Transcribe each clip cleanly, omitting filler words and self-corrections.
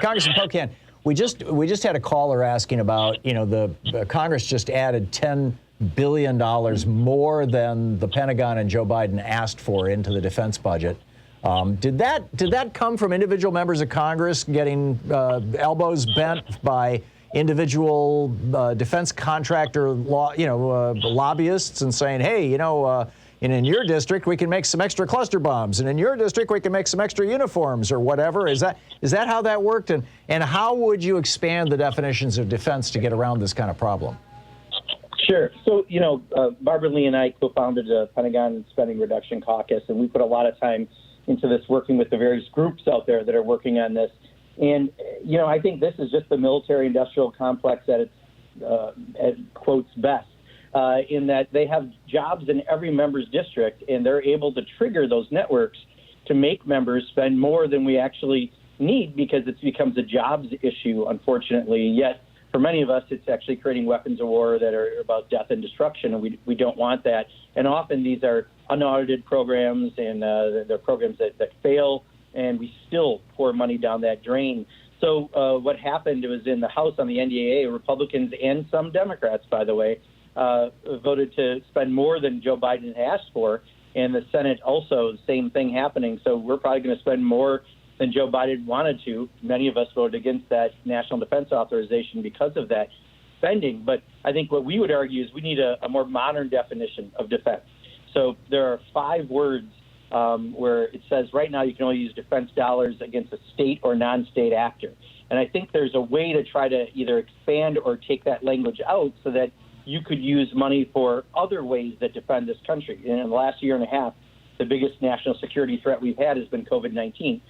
Congressman Pocan, we just had a caller asking about, the Congress just added $10 billion more than the Pentagon and Joe Biden asked for into the defense budget. Did that come from individual members of Congress getting elbows bent by individual defense contractor lobbyists and saying, hey, and in your district we can make some extra cluster bombs, and in your district we can make some extra uniforms or whatever? Is that how that worked? And how would you expand the definitions of defense to get around this kind of problem? Sure. So, Barbara Lee and I co-founded the Pentagon Spending Reduction Caucus, and we put a lot of time into this, working with the various groups out there that are working on this. And, I think this is just the military-industrial complex at its quotes best, in that they have jobs in every member's district, and they're able to trigger those networks to make members spend more than we actually need, because it becomes a jobs issue, unfortunately. Yet, for many of us, it's actually creating weapons of war that are about death and destruction, and we don't want that. And often these are unaudited programs, and they're programs that fail, and we still pour money down that drain. So what happened was, in the House on the NDAA, Republicans and some Democrats, by the way, voted to spend more than Joe Biden asked for, and the Senate also, the same thing happening. So we're probably going to spend more than Joe Biden wanted to. Many of us voted against that national defense authorization because of that spending. But I think what we would argue is we need a more modern definition of defense. So there are 5 words where it says right now you can only use defense dollars against a state or non-state actor. And I think there's a way to try to either expand or take that language out so that you could use money for other ways that defend this country. And in the last year and a half, the biggest national security threat we've had has been COVID-19.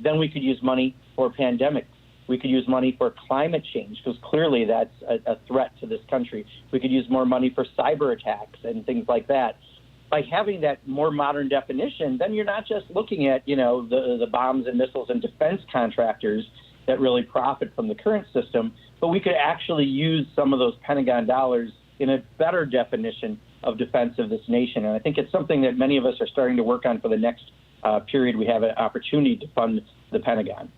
Then we could use money for pandemic. We could use money for climate change, because clearly that's a threat to this country. We could use more money for cyber attacks and things like that. By having that more modern definition, then you're not just looking at, the bombs and missiles and defense contractors that really profit from the current system, but we could actually use some of those Pentagon dollars in a better definition of defense of this nation. And I think it's something that many of us are starting to work on for the next period we have an opportunity to fund the Pentagon.